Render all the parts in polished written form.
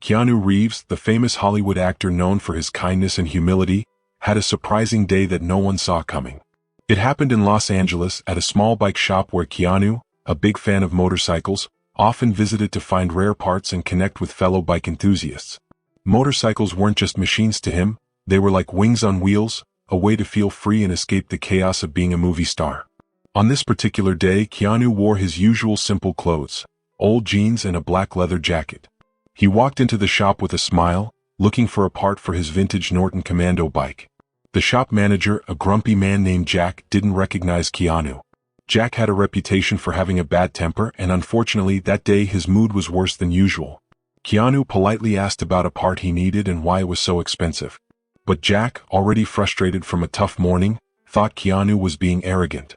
Keanu Reeves, the famous Hollywood actor known for his kindness and humility, had a surprising day that no one saw coming. It happened in Los Angeles at a small bike shop where Keanu, a big fan of motorcycles, often visited to find rare parts and connect with fellow bike enthusiasts. Motorcycles weren't just machines to him, they were like wings on wheels, a way to feel free and escape the chaos of being a movie star. On this particular day, Keanu wore his usual simple clothes, old jeans and a black leather jacket. He walked into the shop with a smile, looking for a part for his vintage Norton Commando bike. The shop manager, a grumpy man named Jack, didn't recognize Keanu. Jack had a reputation for having a bad temper, and unfortunately that day his mood was worse than usual. Keanu politely asked about a part he needed and why it was so expensive. But Jack, already frustrated from a tough morning, thought Keanu was being arrogant.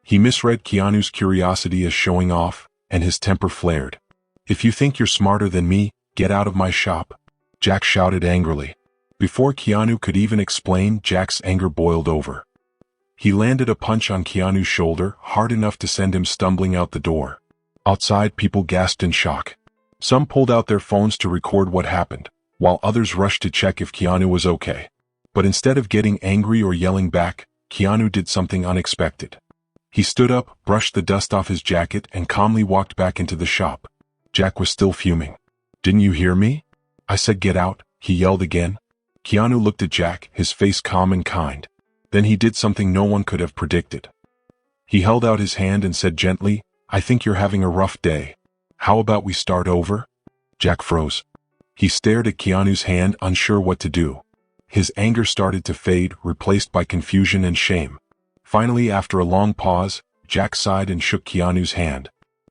He misread Keanu's curiosity as showing off, and his temper flared. "If you think you're smarter than me, get out of my shop," Jack shouted angrily. Before Keanu could even explain, Jack's anger boiled over. He landed a punch on Keanu's shoulder, hard enough to send him stumbling out the door. Outside, people gasped in shock. Some pulled out their phones to record what happened, while others rushed to check if Keanu was okay. But instead of getting angry or yelling back, Keanu did something unexpected. He stood up, brushed the dust off his jacket, and calmly walked back into the shop. Jack was still fuming. "Didn't you hear me? I said get out," he yelled again. Keanu looked at Jack, his face calm and kind. Then he did something no one could have predicted. He held out his hand and said gently, "I think you're having a rough day. How about we start over?" Jack froze. He stared at Keanu's hand, unsure what to do. His anger started to fade, replaced by confusion and shame. Finally, after a long pause, Jack sighed and shook Keanu's hand.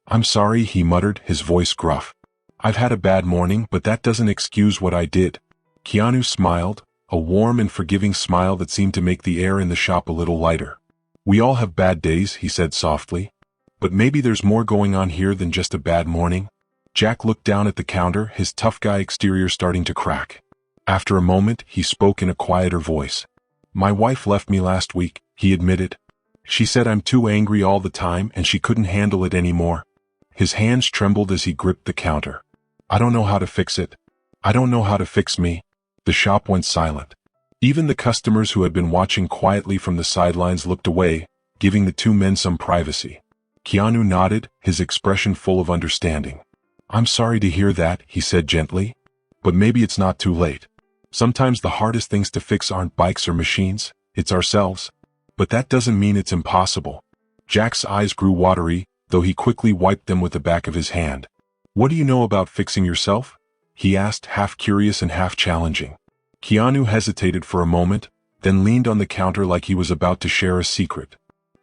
"I'm sorry," he muttered, his voice gruff. "I've had a bad morning, but that doesn't excuse what I did." Keanu smiled, a warm and forgiving smile that seemed to make the air in the shop a little lighter. "We all have bad days," he said softly. "But maybe there's more going on here than just a bad morning." Jack looked down at the counter, his tough guy exterior starting to crack. After a moment, he spoke in a quieter voice. "My wife left me last week," he admitted. "She said I'm too angry all the time and she couldn't handle it anymore." His hands trembled as he gripped the counter. "I don't know how to fix it. I don't know how to fix me." The shop went silent. Even the customers who had been watching quietly from the sidelines looked away, giving the two men some privacy. Keanu nodded, his expression full of understanding. "I'm sorry to hear that," he said gently. "But maybe it's not too late. Sometimes the hardest things to fix aren't bikes or machines, it's ourselves. But that doesn't mean it's impossible." Jack's eyes grew watery, though he quickly wiped them with the back of his hand. "What do you know about fixing yourself?" he asked, half curious and half challenging. Keanu hesitated for a moment, then leaned on the counter like he was about to share a secret.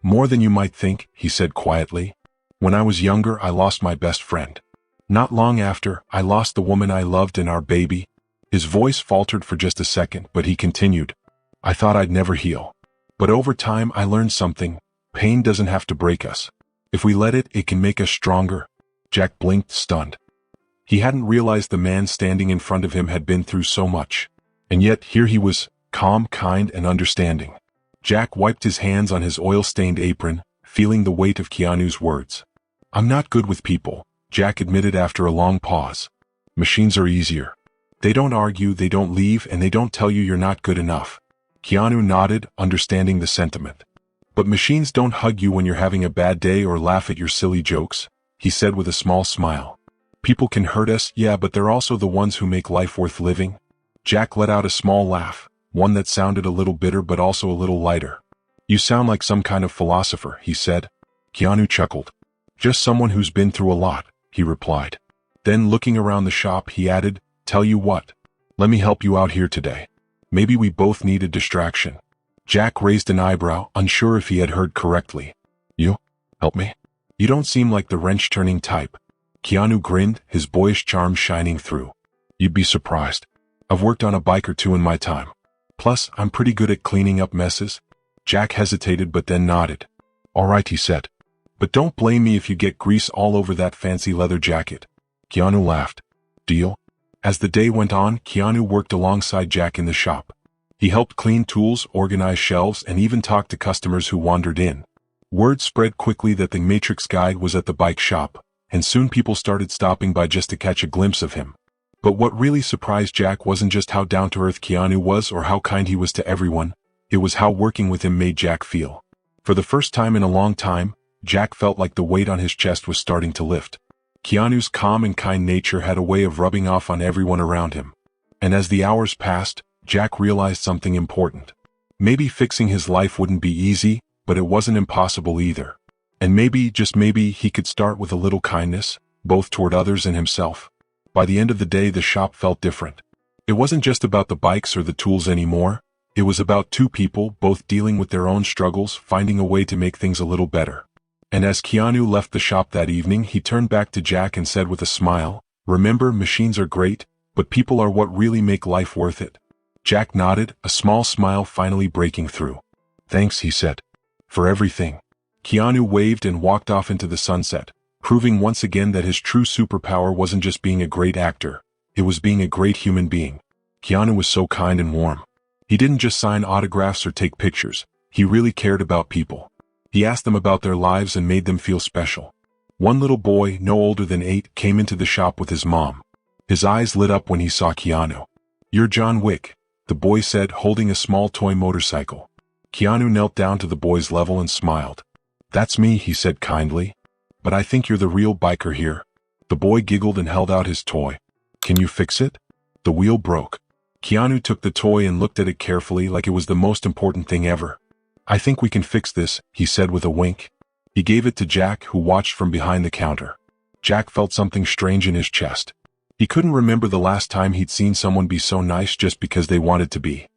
"More than you might think," he said quietly. "When I was younger, I lost my best friend. Not long after, I lost the woman I loved and our baby." His voice faltered for just a second, but he continued. "I thought I'd never heal. But over time I learned something. Pain doesn't have to break us. If we let it, it can make us stronger." Jack blinked, stunned. He hadn't realized the man standing in front of him had been through so much. And yet, here he was, calm, kind, and understanding. Jack wiped his hands on his oil-stained apron, feeling the weight of Keanu's words. "I'm not good with people," Jack admitted after a long pause. "Machines are easier. They don't argue, they don't leave, and they don't tell you you're not good enough." Keanu nodded, understanding the sentiment. "But machines don't hug you when you're having a bad day or laugh at your silly jokes," he said with a small smile. "People can hurt us, yeah, but they're also the ones who make life worth living." Jack let out a small laugh, one that sounded a little bitter but also a little lighter. "You sound like some kind of philosopher," he said. Keanu chuckled. "Just someone who's been through a lot," he replied. Then, looking around the shop, he added, "Tell you what. Let me help you out here today. Maybe we both need a distraction." Jack raised an eyebrow, unsure if he had heard correctly. "You? Help me? You don't seem like the wrench-turning type." Keanu grinned, his boyish charm shining through. "You'd be surprised. I've worked on a bike or two in my time. Plus, I'm pretty good at cleaning up messes." Jack hesitated but then nodded. "All right," he said. "But don't blame me if you get grease all over that fancy leather jacket." Keanu laughed. "Deal?" As the day went on, Keanu worked alongside Jack in the shop. He helped clean tools, organize shelves, and even talk to customers who wandered in. Word spread quickly that the Matrix guy was at the bike shop, and soon people started stopping by just to catch a glimpse of him. But what really surprised Jack wasn't just how down-to-earth Keanu was or how kind he was to everyone, it was how working with him made Jack feel. For the first time in a long time, Jack felt like the weight on his chest was starting to lift. Keanu's calm and kind nature had a way of rubbing off on everyone around him. And as the hours passed, Jack realized something important. Maybe fixing his life wouldn't be easy, but it wasn't impossible either. And maybe, just maybe, he could start with a little kindness, both toward others and himself. By the end of the day, the shop felt different. It wasn't just about the bikes or the tools anymore. It was about two people, both dealing with their own struggles, finding a way to make things a little better. And as Keanu left the shop that evening, he turned back to Jack and said with a smile, "Remember, machines are great, but people are what really make life worth it." Jack nodded, a small smile finally breaking through. "Thanks," he said. "For everything." Keanu waved and walked off into the sunset, proving once again that his true superpower wasn't just being a great actor, it was being a great human being. Keanu was so kind and warm. He didn't just sign autographs or take pictures, he really cared about people. He asked them about their lives and made them feel special. One little boy, no older than 8, came into the shop with his mom. His eyes lit up when he saw Keanu. "You're John Wick," the boy said, holding a small toy motorcycle. Keanu knelt down to the boy's level and smiled. "That's me," he said kindly. "But I think you're the real biker here." The boy giggled and held out his toy. "Can you fix it?" The wheel broke. Keanu took the toy and looked at it carefully like it was the most important thing ever. "I think we can fix this," he said with a wink. He gave it to Jack, who watched from behind the counter. Jack felt something strange in his chest. He couldn't remember the last time he'd seen someone be so nice just because they wanted to be.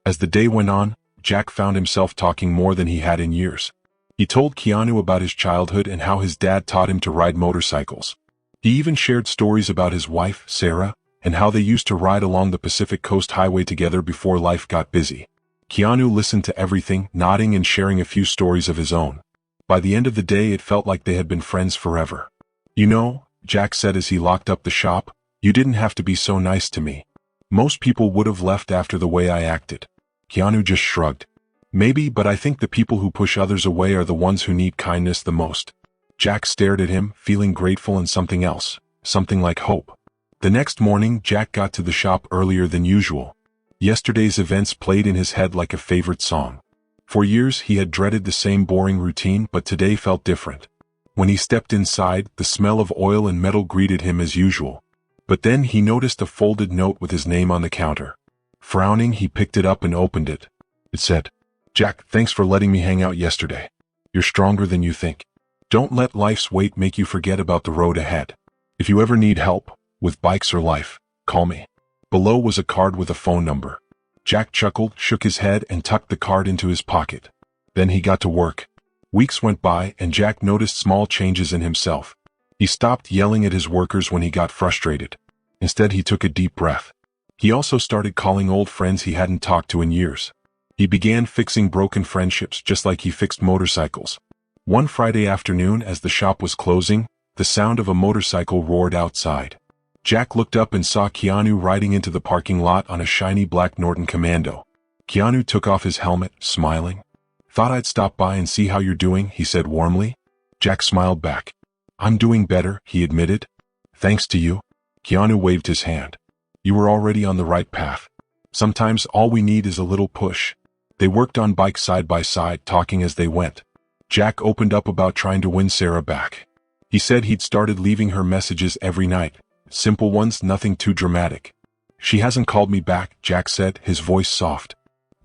As the day went on, Jack found himself talking more than he had in years. He told Keanu about his childhood and how his dad taught him to ride motorcycles. He even shared stories about his wife, Sarah, and how they used to ride along the Pacific Coast Highway together before life got busy. Keanu listened to everything, nodding and sharing a few stories of his own. By the end of the day, it felt like they had been friends forever. "You know," Jack said as he locked up the shop, "you didn't have to be so nice to me. Most people would have left after the way I acted." Keanu just shrugged. "Maybe, but I think the people who push others away are the ones who need kindness the most." Jack stared at him, feeling grateful and something else, something like hope. The next morning, Jack got to the shop earlier than usual. Yesterday's events played in his head like a favorite song. For years, he had dreaded the same boring routine, but today felt different. When he stepped inside, the smell of oil and metal greeted him as usual. But then he noticed a folded note with his name on the counter. Frowning, he picked it up and opened it. It said, "Jack, thanks for letting me hang out yesterday. You're stronger than you think. Don't let life's weight make you forget about the road ahead. If you ever need help, with bikes or life, call me." Below was a card with a phone number. Jack chuckled, shook his head, and tucked the card into his pocket. Then he got to work. Weeks went by, and Jack noticed small changes in himself. He stopped yelling at his workers when he got frustrated. Instead, he took a deep breath. He also started calling old friends he hadn't talked to in years. He began fixing broken friendships just like he fixed motorcycles. One Friday afternoon, as the shop was closing, the sound of a motorcycle roared outside. Jack looked up and saw Keanu riding into the parking lot on a shiny black Norton Commando. Keanu took off his helmet, smiling. "Thought I'd stop by and see how you're doing," he said warmly. Jack smiled back. "I'm doing better," he admitted. "Thanks to you." Keanu waved his hand. "You were already on the right path. Sometimes all we need is a little push." They worked on bikes side by side, talking as they went. Jack opened up about trying to win Sarah back. He said he'd started leaving her messages every night. Simple ones, nothing too dramatic. "She hasn't called me back," Jack said, his voice soft.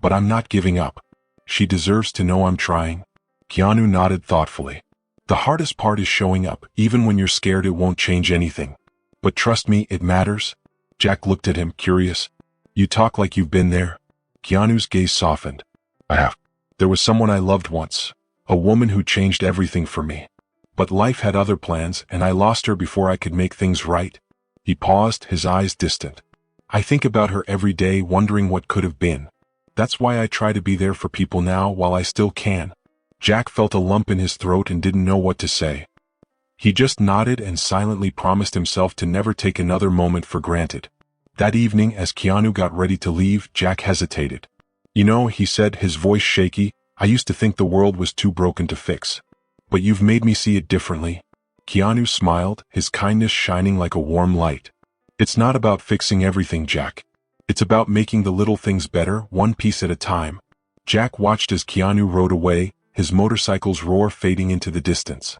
"But I'm not giving up. She deserves to know I'm trying." Keanu nodded thoughtfully. "The hardest part is showing up, even when you're scared it won't change anything. But trust me, it matters." Jack looked at him, curious. "You talk like you've been there." Keanu's gaze softened. "I have. There was someone I loved once, a woman who changed everything for me. But life had other plans, and I lost her before I could make things right." He paused, his eyes distant. "I think about her every day, wondering what could have been. That's why I try to be there for people now while I still can." Jack felt a lump in his throat and didn't know what to say. He just nodded and silently promised himself to never take another moment for granted. That evening, as Keanu got ready to leave, Jack hesitated. "You know," he said, his voice shaky, "I used to think the world was too broken to fix. But you've made me see it differently." Keanu smiled, his kindness shining like a warm light. It's not about fixing everything, Jack. It's about making the little things better, one piece at a time. Jack watched as Keanu rode away, his motorcycle's roar fading into the distance.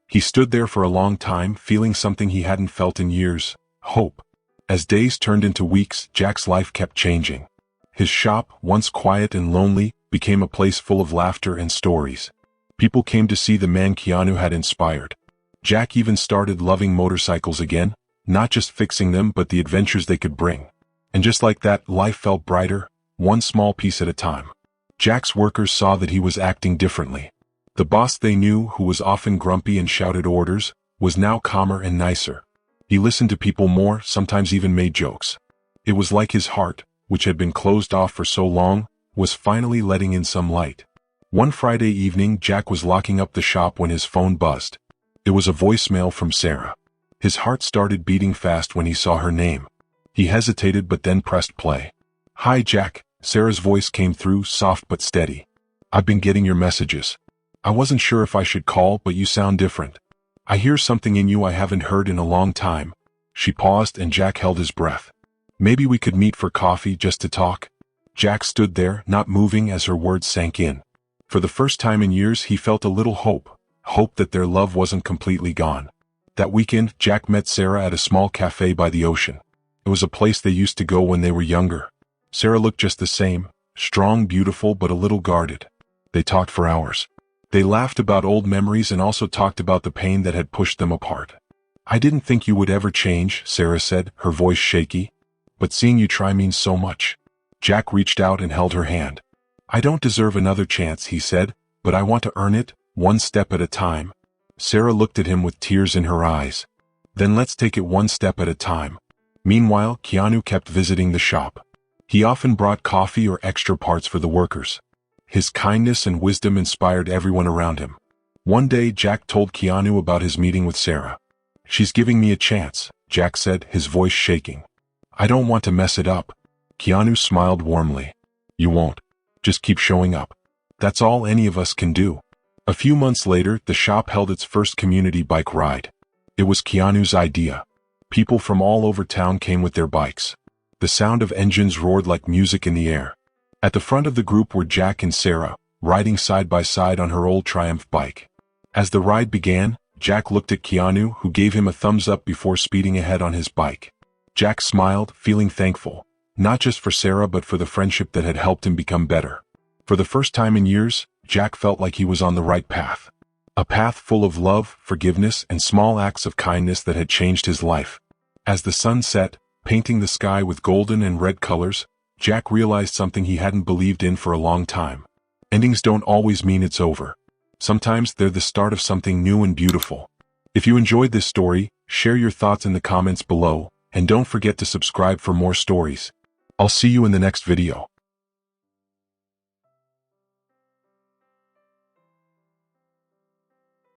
He stood there for a long time, feeling something he hadn't felt in years: hope. As days turned into weeks, Jack's life kept changing. His shop, once quiet and lonely, became a place full of laughter and stories. People came to see the man Keanu had inspired. Jack even started loving motorcycles again, not just fixing them but the adventures they could bring. And just like that, life felt brighter, one small piece at a time. Jack's workers saw that he was acting differently. The boss they knew, who was often grumpy and shouted orders, was now calmer and nicer. He listened to people more, sometimes even made jokes. It was like his heart, which had been closed off for so long, was finally letting in some light. One Friday evening, Jack was locking up the shop when his phone buzzed. It was a voicemail from Sarah. His heart started beating fast when he saw her name. He hesitated but then pressed play. "Hi, Jack," Sarah's voice came through, soft but steady. "I've been getting your messages. I wasn't sure if I should call, but you sound different. I hear something in you I haven't heard in a long time." She paused and Jack held his breath. "Maybe we could meet for coffee just to talk?" Jack stood there, not moving as her words sank in. For the first time in years he felt a little hope that their love wasn't completely gone. That weekend, Jack met Sarah at a small cafe by the ocean. It was a place they used to go when they were younger. Sarah looked just the same, strong, beautiful, but a little guarded. They talked for hours. They laughed about old memories and also talked about the pain that had pushed them apart. "I didn't think you would ever change," Sarah said, her voice shaky. "But seeing you try means so much." Jack reached out and held her hand. "I don't deserve another chance," he said, "but I want to earn it, one step at a time." Sarah looked at him with tears in her eyes. "Then let's take it one step at a time." Meanwhile, Keanu kept visiting the shop. He often brought coffee or extra parts for the workers. His kindness and wisdom inspired everyone around him. One day, Jack told Keanu about his meeting with Sarah. "She's giving me a chance," Jack said, his voice shaking. "I don't want to mess it up." Keanu smiled warmly. "You won't. Just keep showing up. That's all any of us can do." A few months later, the shop held its first community bike ride. It was Keanu's idea. People from all over town came with their bikes. The sound of engines roared like music in the air. At the front of the group were Jack and Sarah, riding side by side on her old Triumph bike. As the ride began, Jack looked at Keanu, who gave him a thumbs up before speeding ahead on his bike. Jack smiled, feeling thankful, not just for Sarah but for the friendship that had helped him become better. For the first time in years, Jack felt like he was on the right path. A path full of love, forgiveness, and small acts of kindness that had changed his life. As the sun set, painting the sky with golden and red colors, Jack realized something he hadn't believed in for a long time. Endings don't always mean it's over. Sometimes they're the start of something new and beautiful. If you enjoyed this story, share your thoughts in the comments below, and don't forget to subscribe for more stories. I'll see you in the next video.